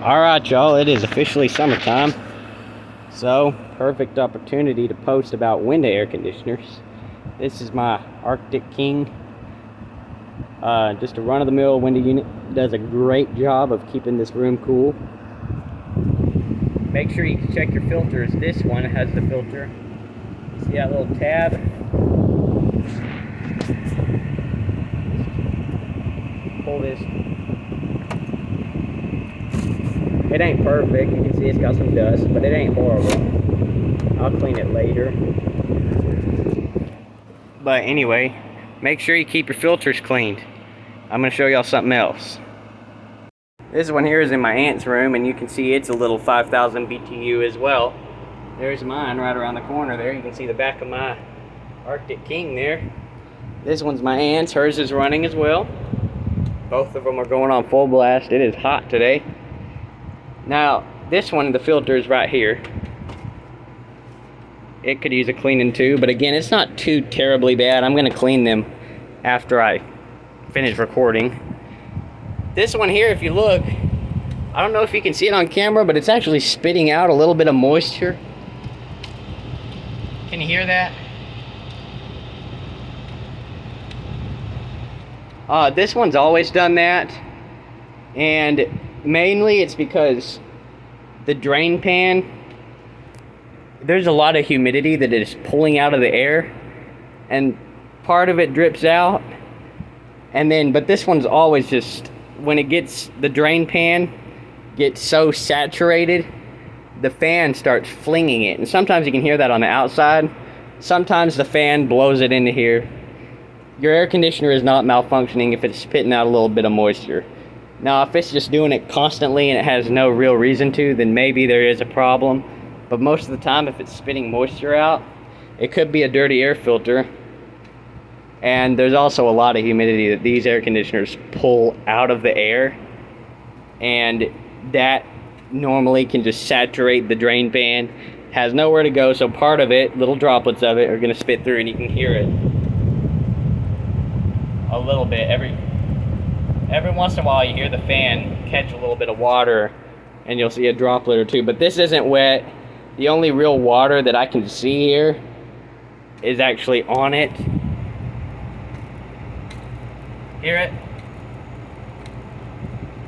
Alright, y'all, it is officially summertime. So, perfect opportunity to post about window air conditioners. This is my Arctic King. Just a run-of-the-mill window unit. Does a great job of keeping this room cool. Make sure you check your filters. This one has the filter. You see that little tab? Pull this. It ain't perfect. You can see it's got some dust, but it ain't horrible. I'll clean it later. But anyway, make sure you keep your filters cleaned. I'm going to show y'all something else. This one here is in my aunt's room, and you can see it's a little 5,000 BTU as well. There's mine right around the corner there. You can see the back of my Arctic King there. This one's my aunt's. Hers is running as well. Both of them are going on full blast. It is hot today. Now, this one, the filter is right here. It could use a cleaning too, but again, it's not too terribly bad. I'm going to clean them after I finish recording. This one here, if you look, I don't know if you can see it on camera, but it's actually spitting out a little bit of moisture. Can you hear that? This one's always done that, and mainly it's because the drain pan, there's a lot of humidity that is pulling out of the air, and part of it drips out, but this one's always just, when it gets, the drain pan gets so saturated, the fan starts flinging it, and sometimes you can hear that on the outside. Sometimes the fan blows it into here. Your air conditioner is not malfunctioning if it's spitting out a little bit of moisture. Now, if it's just doing it constantly and it has no real reason to, then maybe there is a problem. But most of the time, if it's spitting moisture out, it could be a dirty air filter. And there's also a lot of humidity that these air conditioners pull out of the air. And that normally can just saturate the drain pan. Has nowhere to go, so part of it, little droplets of it, are going to spit through, and you can hear it a little bit. Every once in a while you hear the fan catch a little bit of water and you'll see a droplet or two, but this isn't wet. The only real water that I can see here is actually on it. Hear it?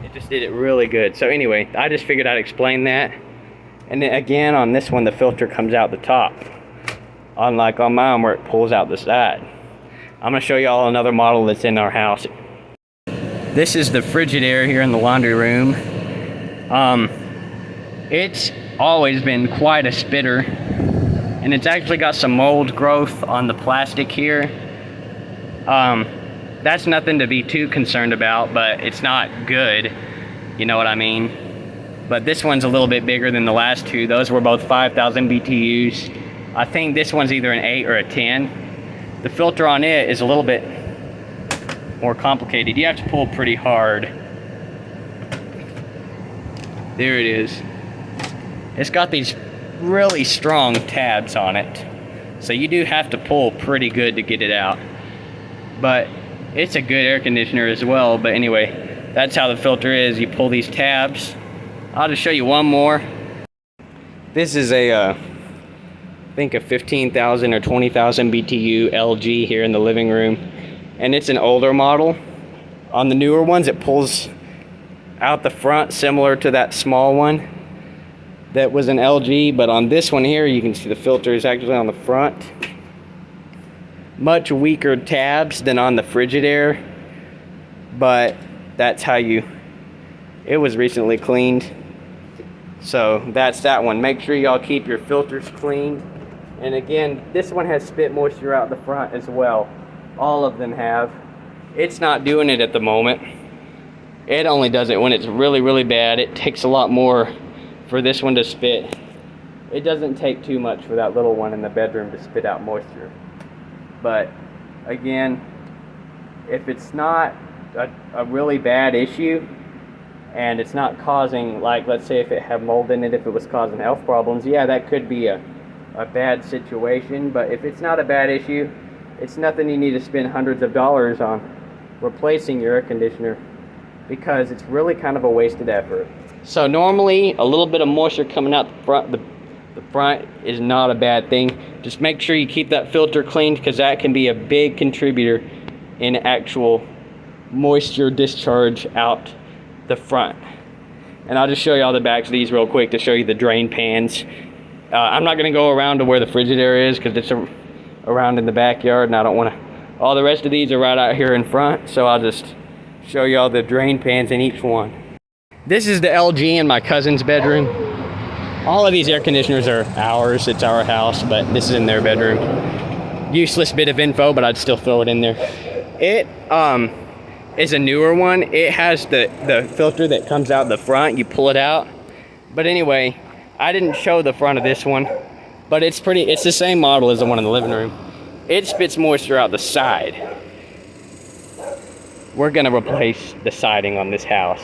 It just did it really good. So anyway, I just figured I'd explain that. And then again, on this one, the filter comes out the top, unlike on mine where it pulls out the side. I'm going to show y'all another model that's in our house. This is the Frigidaire here in the laundry room. It's always been quite a spitter, and it's actually got some mold growth on the plastic here. That's nothing to be too concerned about, but it's not good, you know what I mean? But this one's a little bit bigger than the last two. Those were both 5,000 BTUs. I think this one's either an 8 or a 10. The filter on it is a little bit more complicated. You have to pull pretty hard. There it is. It's got these really strong tabs on it, so you do have to pull pretty good to get it out. But it's a good air conditioner as well. But anyway, that's how the filter is. You pull these tabs. I'll just show you one more. This is I think a 15,000 or 20,000 BTU LG here in the living room. And it's an older model. On the newer ones, it pulls out the front similar to that small one that was an LG, but on this one here, you can see the filter is actually on the front. Much weaker tabs than on the Frigidaire, but that's how it was recently cleaned. So that's that one. Make sure y'all keep your filters clean. And again, this one has spit moisture out the front as well. All of them have. It's not doing it at the moment. It only does it when it's really, really bad. It takes a lot more for this one to spit. It doesn't take too much for that little one in the bedroom to spit out moisture. But again, if it's not a really bad issue and it's not causing, like, let's say if it had mold in it, if it was causing health problems, yeah, that could be a bad situation. But if it's not a bad issue, it's nothing you need to spend hundreds of dollars on replacing your air conditioner, because it's really kind of a wasted effort. So normally a little bit of moisture coming out the front is not a bad thing. Just make sure you keep that filter cleaned, because that can be a big contributor in actual moisture discharge out the front. And I'll just show you all the backs of these real quick to show you the drain pans. I'm not going to go around to where the Frigidaire is, because it's around in the backyard, and I don't want to. All the rest of these are right out here in front, so I'll just show you all the drain pans in each one. This is the LG in my cousin's bedroom. All of these air conditioners are ours. It's our house, but this is in their bedroom. Useless bit of info, but I'd still throw it in there. It is a newer one. It has the filter that comes out the front. You pull it out. But anyway, I didn't show the front of this one, but it's the same model as the one in the living room. It spits moisture out the side. We're gonna replace the siding on this house.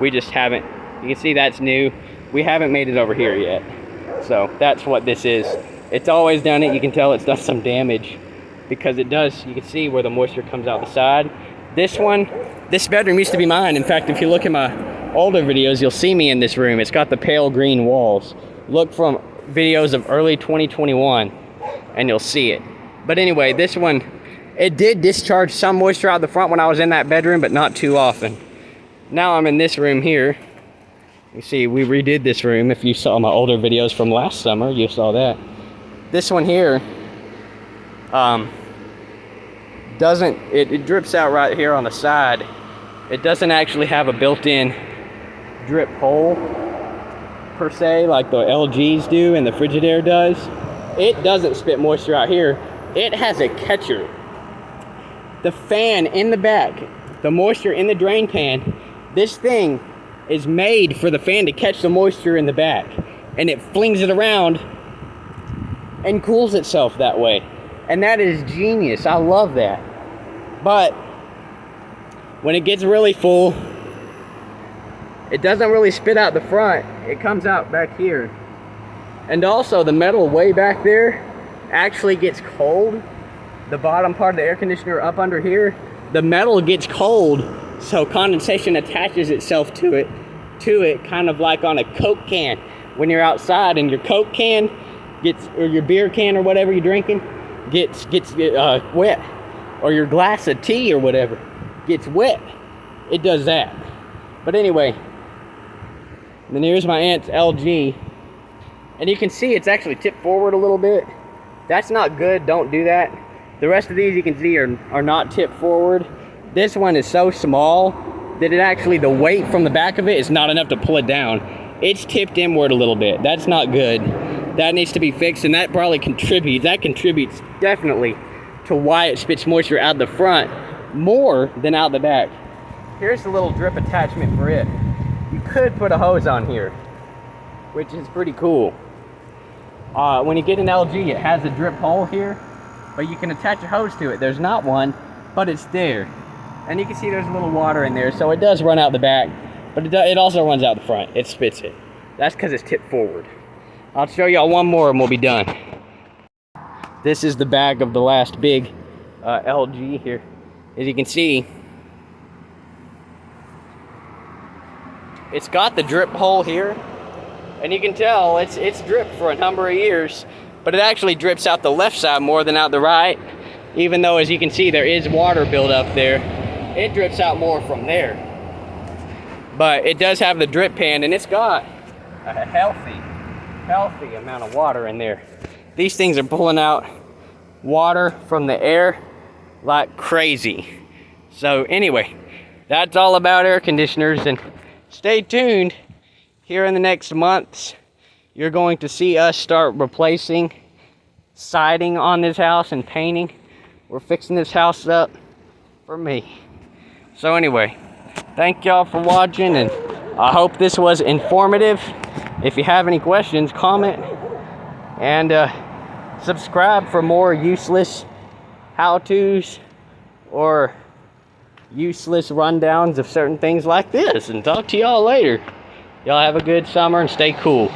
We just haven't. You can see that's new. We haven't made it over here yet. So that's what this is. It's always done it. You can tell it's done some damage, because it does. You can see where the moisture comes out the side. This bedroom used to be mine. In fact, if you look at my older videos, you'll see me in this room. It's got the pale green walls. Look from videos of early 2021 and you'll see it. But anyway, this one, it did discharge some moisture out the front when I was in that bedroom, but not too often. Now I'm in this room here. You see, we redid this room. If you saw my older videos from last summer, you saw that. This one here, it drips out right here on the side. It doesn't actually have a built-in drip hole per se, like the LGs do and the Frigidaire does. It doesn't spit moisture out here. It has a catcher. The fan in the back, the moisture in the drain pan, this thing is made for the fan to catch the moisture in the back, and it flings it around and cools itself that way. And that is genius. I love that. But when it gets really full, it doesn't really spit out the front. It comes out back here. And also the metal way back there actually gets cold. The bottom part of the air conditioner up under here, the metal gets cold, so condensation attaches itself to it kind of like on a Coke can. When you're outside and your Coke can or your beer can or whatever you're drinking gets wet, or your glass of tea or whatever gets wet, it does that. But anyway, then here's my aunt's LG, and you can see it's actually tipped forward a little bit. That's not good. Don't do that. The rest of these you can see are not tipped forward. This one is so small that it actually, the weight from the back of it is not enough to pull it down. It's tipped inward a little bit. That's not good. That needs to be fixed, and that probably contributes definitely to why it spits moisture out the front more than out the back. Here's the little drip attachment for it. You could put a hose on here, which is pretty cool. When you get an LG, it has a drip hole here, but you can attach a hose to it. There's not one, but it's there. And you can see there's a little water in there, so it does run out the back, but it also runs out the front. It spits it. That's because it's tipped forward. I'll show y'all one more and we'll be done. This is the back of the last big LG here. As you can see, it's got the drip hole here, and you can tell it's dripped for a number of years, but it actually drips out the left side more than out the right, even though, as you can see, there is water buildup there. It drips out more from there, but it does have the drip pan, and it's got a healthy amount of water in there. These things are pulling out water from the air like crazy. So anyway, that's all about air conditioners, and stay tuned. Here in the next months, you're going to see us start replacing siding on this house and painting. We're fixing this house up for me. So anyway, thank y'all for watching, and I hope this was informative. If you have any questions, comment, and subscribe for more useless how-tos or useless rundowns of certain things like this. And talk to y'all later. Y'all have a good summer and stay cool.